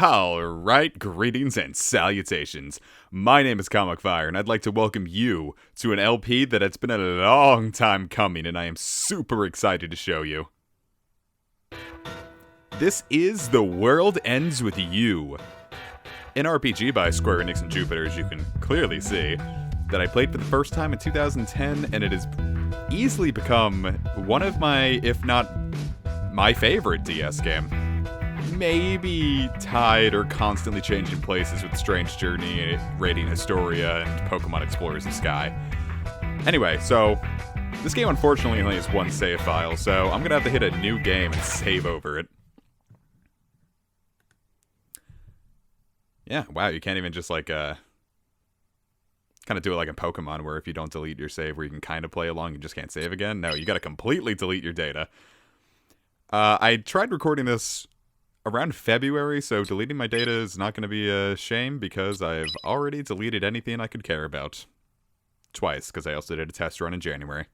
Alright, greetings and salutations. My name is Comic Fire, and I'd like to welcome you to an LP that has been a long time coming, and I am super excited to show you. This is The World Ends With You, an RPG by Square Enix and Jupiter, as you can clearly see, that I played for the first time in 2010, and it has easily become one of my, if not my favorite DS game. Maybe tied or constantly changing places with Strange Journey, Raiding Historia, and Pokemon Explorers of Sky. Anyway, so this game unfortunately only has one save file, so I'm gonna have to hit a new game and save over it. Yeah, wow, you can't even just kind of do it like in Pokemon, where if you don't delete your save, where you can kind of play along, you just can't save again. No, you gotta completely delete your data. I tried recording this around February, so deleting my data is not going to be a shame, because I've already deleted anything I could care about. Twice, because I also did a test run in January.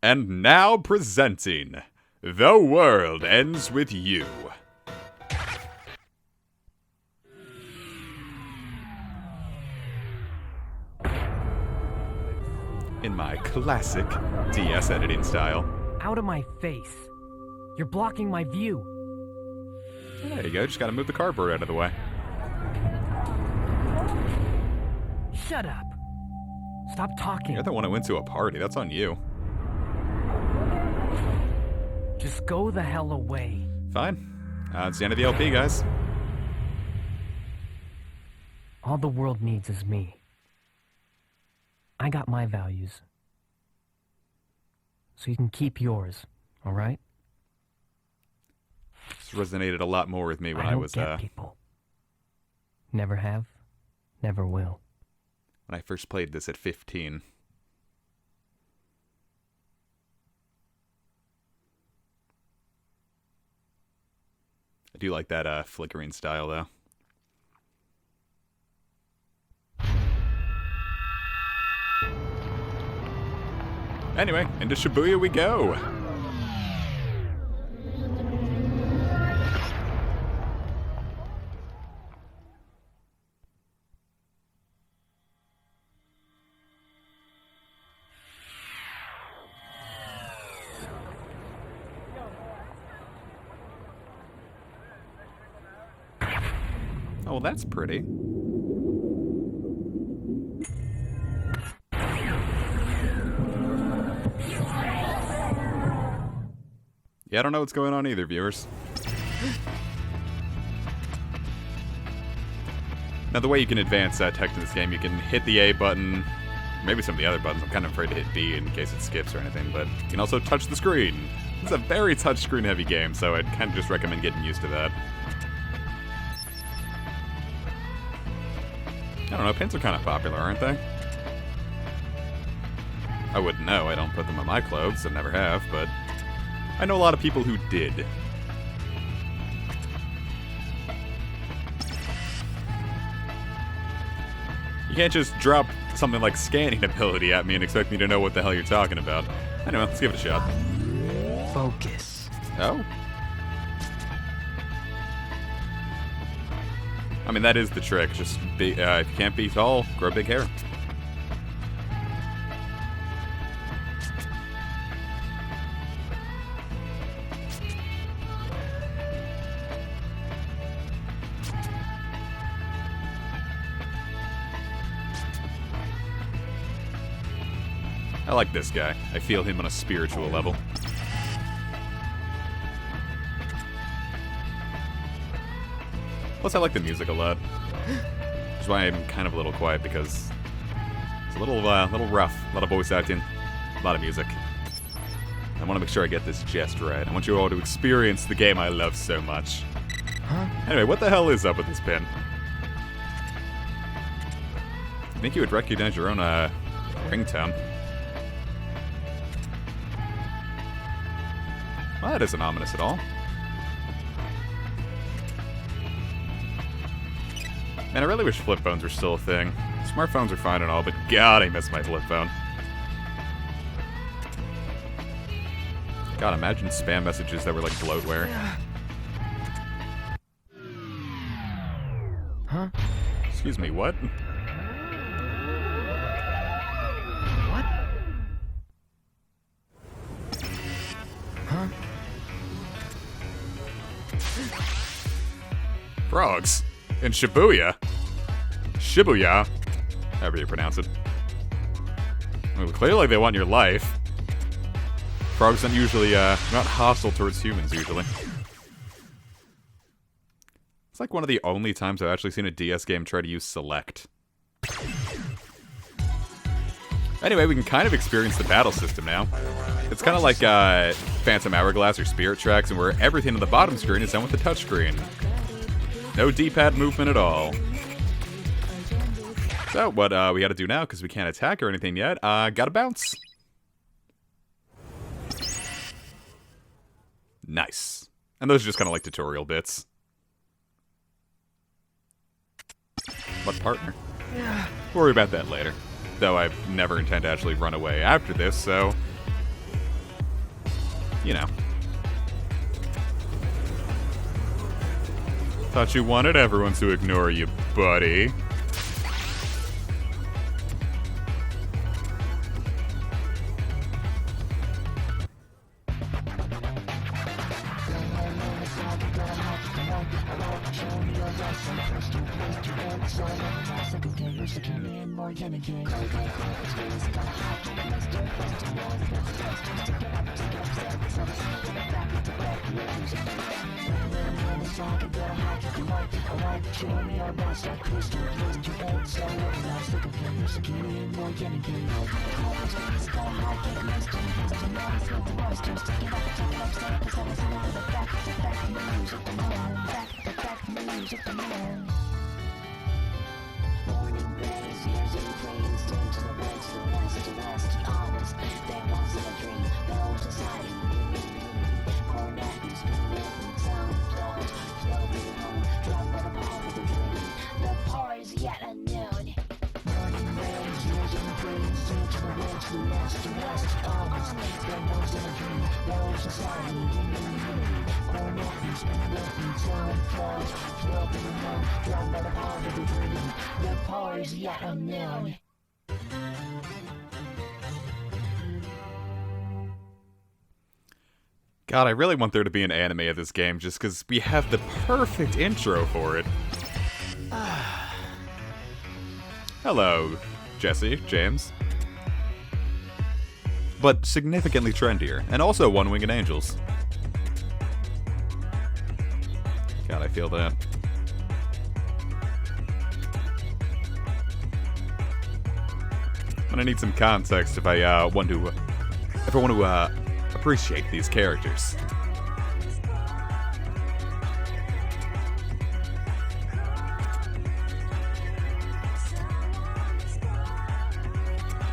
And now presenting, The World Ends With You. In my classic DS editing style. Out of my face. You're blocking my view. There you go, just gotta move the cardboard out of the way. Shut up. Stop talking. You're the one who went to a party, that's on you. Just go the hell away. Fine. It's the end of the LP, guys. All the world needs is me. I got my values. So you can keep yours, alright? This resonated a lot more with me when I was, get people. Never have, never will. When I first played this at 15. I do like that, flickering style, though. Anyway, into Shibuya we go! Oh, well, that's pretty. Yeah, I don't know what's going on either, viewers. Now, the way you can advance text in this game, you can hit the A button, maybe some of the other buttons. I'm kind of afraid to hit B in case it skips or anything, but you can also touch the screen. It's a very touchscreen heavy game, so I'd kind of just recommend getting used to that. I don't know, pins are kind of popular, aren't they? I wouldn't know, I don't put them on my clothes, I never have, but I know a lot of people who did. You can't just drop something like scanning ability at me and expect me to know what the hell you're talking about. Anyway, let's give it a shot. Focus. Oh? I mean, that is the trick. Just be, if you can't be tall, grow big hair. I like this guy. I feel him on a spiritual level. Plus, I like the music a lot. Which is why I'm kind of a little quiet, because it's a little rough. A lot of voice acting, a lot of music. I want to make sure I get this just right. I want you all to experience the game I love so much. Huh? Anyway, what the hell is up with this pin? I think you would recognize your own ringtone. Well, that isn't ominous at all. Man, I really wish flip phones were still a thing. Smartphones are fine and all, but God, I miss my flip phone. God, imagine spam messages that were like bloatware. Huh? Excuse me, what? What? Huh? Frogs? In Shibuya? Shibuya? However you pronounce it. Well, clearly they want your life. Frogs aren't usually, not hostile towards humans, usually. It's like one of the only times I've actually seen a DS game try to use select. Anyway, we can kind of experience the battle system now. It's kind of like, Phantom Hourglass or Spirit Tracks, and where everything on the bottom screen is done with the touchscreen. No D-pad movement at all. So, what we gotta do now, because we can't attack or anything yet, gotta bounce. Nice. And those are just kind of like tutorial bits. What partner? Yeah. Worry about that later. Though I never intend to actually run away after this, so... You know. Thought you wanted everyone to ignore you, buddy. God, I really want there to be an anime of this game just because we have the perfect intro for it. Hello, Jesse, James. But significantly trendier, and also One-Winged Angels. God, I feel that. I'm gonna need some context if I want to appreciate these characters.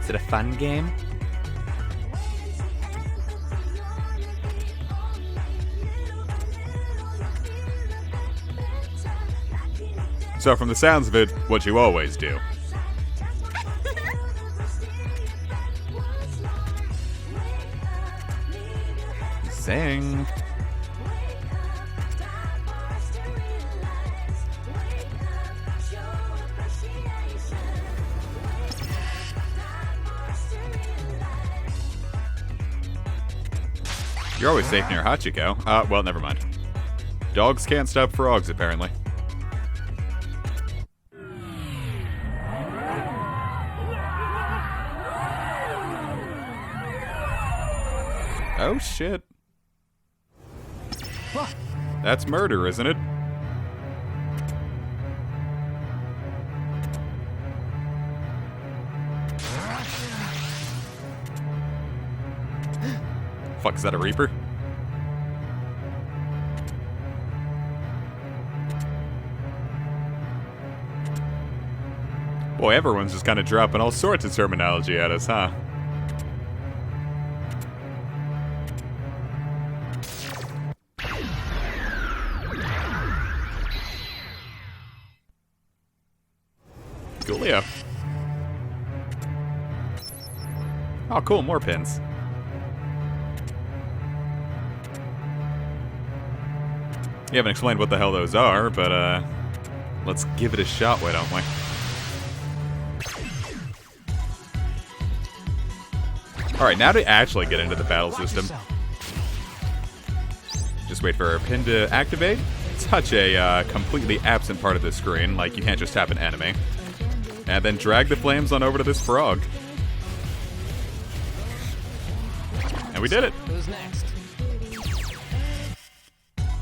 Is it a fun game? So from the sounds of it, what you always do. Sing. You're always safe near Hachiko. Well, never mind. Dogs can't stop frogs, apparently. Oh, shit. That's murder, isn't it? Fuck, is that a Reaper? Boy, everyone's just kind of dropping all sorts of terminology at us, huh? Coolio. Oh, cool, more pins. You haven't explained what the hell those are, but, Let's give it a shot, why don't we? Alright, now to actually get into the battle system. Just wait for our pin to activate. Touch a completely absent part of the screen, like you can't just tap an enemy. And then drag the flames on over to this frog. And we did it! Who's next?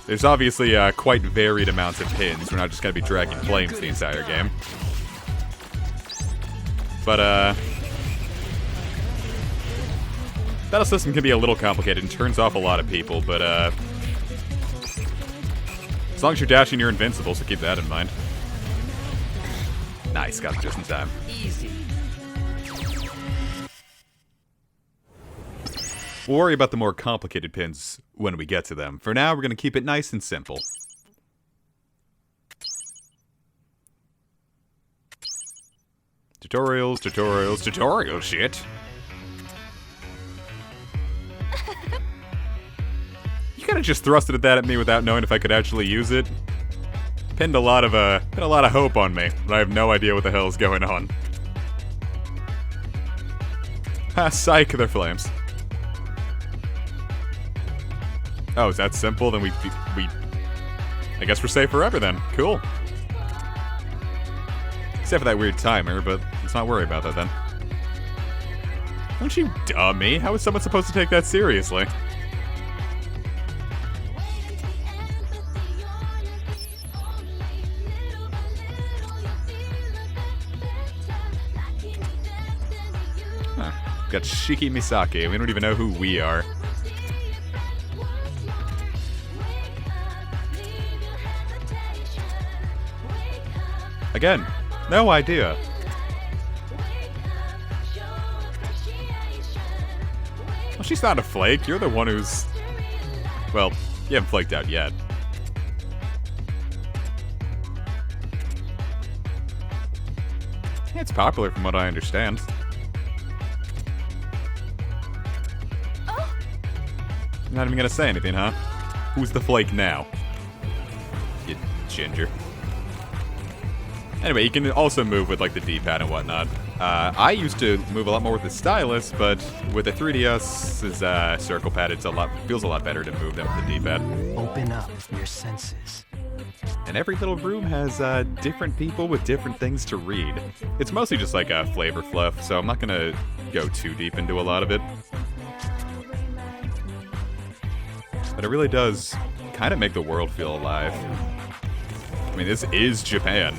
There's obviously quite varied amounts of pins. We're not just going to be dragging flames the entire game. But, battle system can be a little complicated and turns off a lot of people, but, as long as you're dashing, you're invincible, so keep that in mind. Nice, got it just in time. Easy. We'll worry about the more complicated pins when we get to them. For now, we're going to keep it nice and simple. Tutorials, tutorials, tutorial shit! You kinda just thrusted that at me without knowing if I could actually use it. Pinned a lot of hope on me, but I have no idea what the hell is going on. Ha, psych, they're flames. Oh, is that simple? Then we I guess we're safe forever then. Cool. Except for that weird timer, but let's not worry about that then. Don't you dummy? How is someone supposed to take that seriously? Huh. Got Shiki Misaki. We don't even know who we are. Again, no idea. Well, she's not a flake. You're the one who's... Well, you haven't flaked out yet. It's popular from what I understand. You're not even gonna say anything, huh? Who's the flake now? You ginger. Anyway, you can also move with, like, the D-pad and whatnot. I used to move a lot more with the stylus, but with the 3DS's circle pad, feels a lot better to move than with the D-pad. Open up your senses. And every little room has different people with different things to read. It's mostly just like a flavor fluff, so I'm not gonna go too deep into a lot of it. But it really does kind of make the world feel alive. I mean, this is Japan.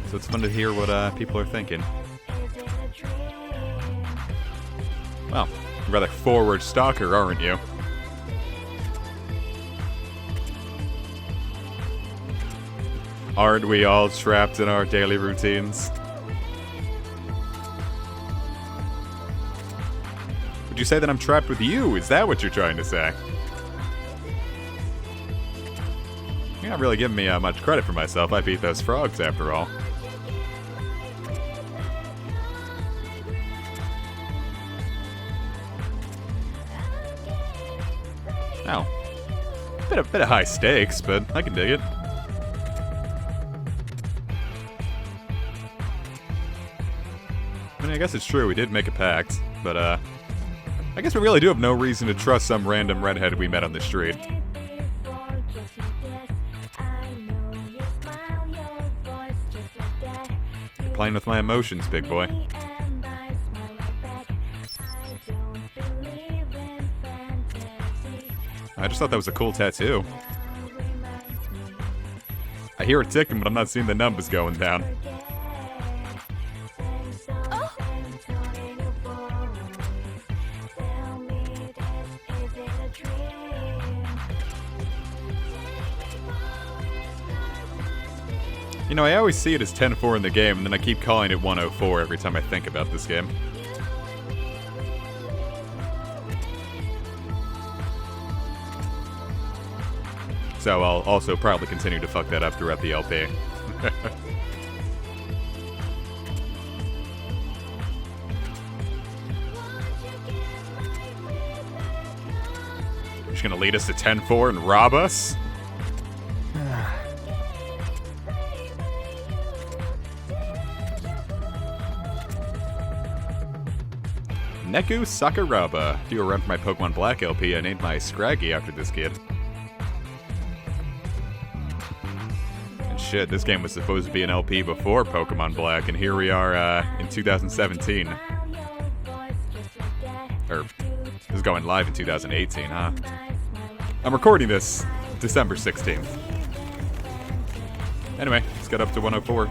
So it's fun to hear what people are thinking. Well, you're rather forward stalker, aren't you? Aren't we all trapped in our daily routines? Would you say that I'm trapped with you? Is that what you're trying to say? You're not really giving me much credit for myself. I beat those frogs, after all. Oh. Bit of high stakes, but I can dig it. I mean, I guess it's true, we did make a pact, but, I guess we really do have no reason to trust some random redhead we met on the street. You're playing with my emotions, big boy. I just thought that was a cool tattoo. I hear it ticking, but I'm not seeing the numbers going down. You know, I always see it as 10-4 in the game, and then I keep calling it 104 every time I think about this game. So I'll also probably continue to fuck that up throughout the LP. You're just gonna lead us to 10-4 and rob us? Neku Sakuraba. Do a run for my Pokemon Black LP. I named my Scraggy after this kid. And shit, this game was supposed to be an LP before Pokemon Black, and here we are in 2017. Or, this is going live in 2018, huh? I'm recording this December 16th. Anyway, let's get up to 104.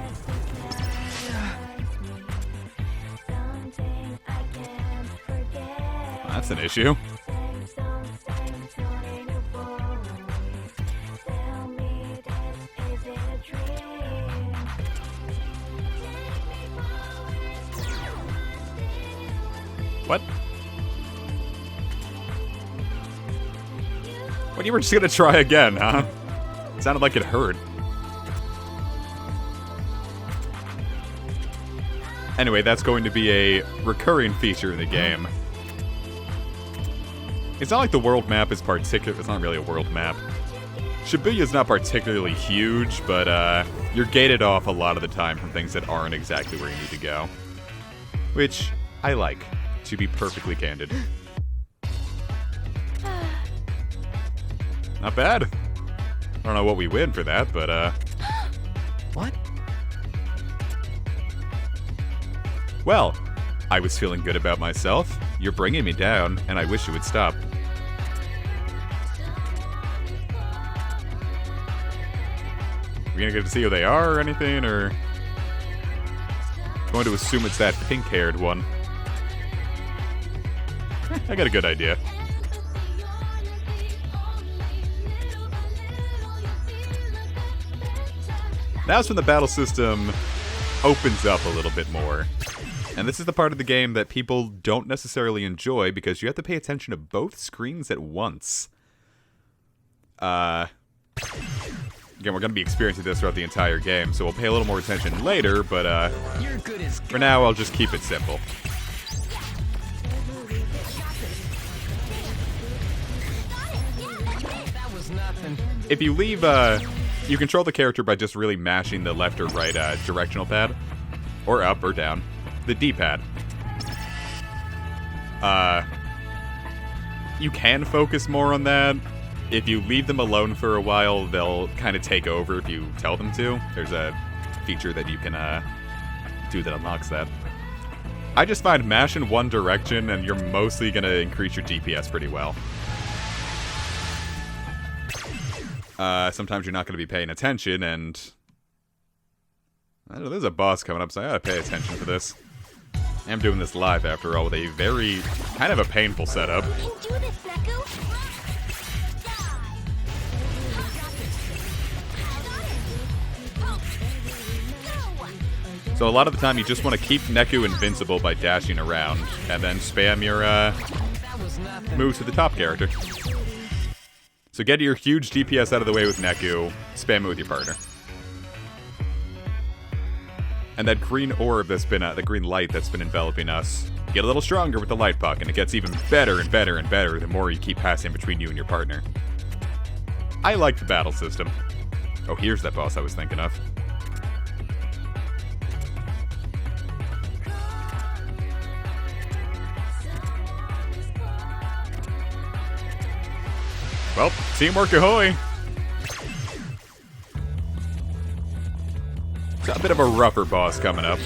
That's an issue. What? What, you were just gonna try again, huh? It sounded like it hurt. Anyway, that's going to be a recurring feature in the game. It's not like the world map is particular. It's not really a world map. Shibuya is not particularly huge, but you're gated off a lot of the time from things that aren't exactly where you need to go. Which I like, to be perfectly candid. Not bad. I don't know what we win for that, but What? well, I was feeling good about myself. You're bringing me down, and I wish you would stop. We gonna get to see who they are or anything, or going to assume it's that pink-haired one? I got a good idea. Now's when the battle system opens up a little bit more. And this is the part of the game that people don't necessarily enjoy because you have to pay attention to both screens at once. Again, we're going to be experiencing this throughout the entire game, so we'll pay a little more attention later, but for now, I'll just keep it simple. If you leave, you control the character by just really mashing the left or right directional pad, or up or down. The D-pad. You can focus more on that. If you leave them alone for a while, they'll kind of take over if you tell them to. There's a feature that you can do that unlocks that. I just find mash in one direction and you're mostly going to increase your DPS pretty well. Sometimes you're not going to be paying attention, and I don't know, there's a boss coming up, so I gotta pay attention to this. I'm doing this live, after all, with a very, kind of a painful setup. So a lot of the time, you just want to keep Neku invincible by dashing around, and then spam your moves to the top character. So get your huge DPS out of the way with Neku, spam it with your partner. And that green orb that's been, the green light that's been enveloping us, get a little stronger with the light puck, and it gets even better and better and better the more you keep passing between you and your partner. I like the battle system. Oh, here's that boss I was thinking of. Well, teamwork ahoy! Got a bit of a rougher boss coming up.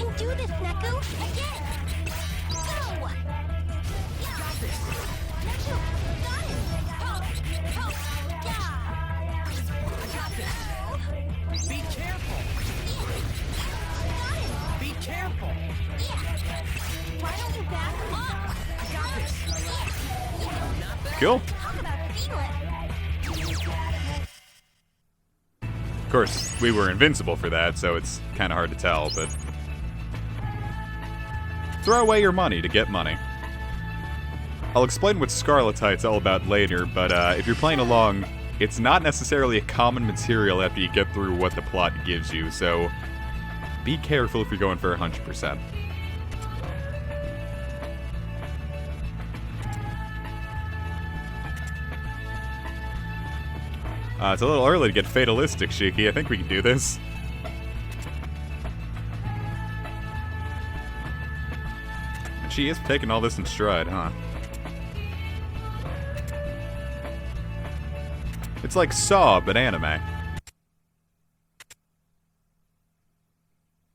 Cool. Of course, we were invincible for that, so it's kind of hard to tell, but throw away your money to get money. I'll explain what Scarletite's all about later, but if you're playing along, it's not necessarily a common material after you get through what the plot gives you, so be careful if you're going for 100%. It's a little early to get fatalistic, Shiki. I think we can do this. She is taking all this in stride, huh? It's like Saw, but anime.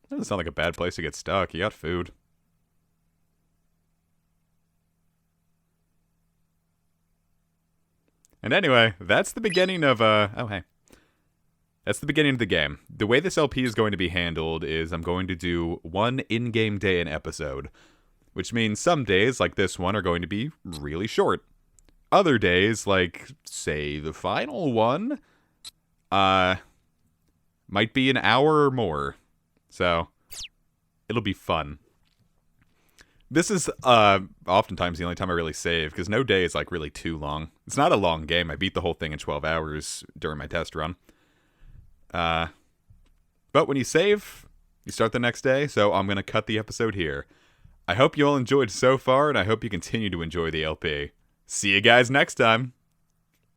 Doesn't sound like a bad place to get stuck. You got food. And anyway, that's the beginning of, oh hey. That's the beginning of the game. The way this LP is going to be handled is I'm going to do one in-game day an episode, which means some days, like this one, are going to be really short. Other days, like, say, the final one, might be an hour or more. So, it'll be fun. This is, oftentimes the only time I really save, because no day is, like, really too long. It's not a long game. I beat the whole thing in 12 hours during my test run. But when you save, you start the next day, so I'm going to cut the episode here. I hope you all enjoyed so far, and I hope you continue to enjoy the LP. See you guys next time!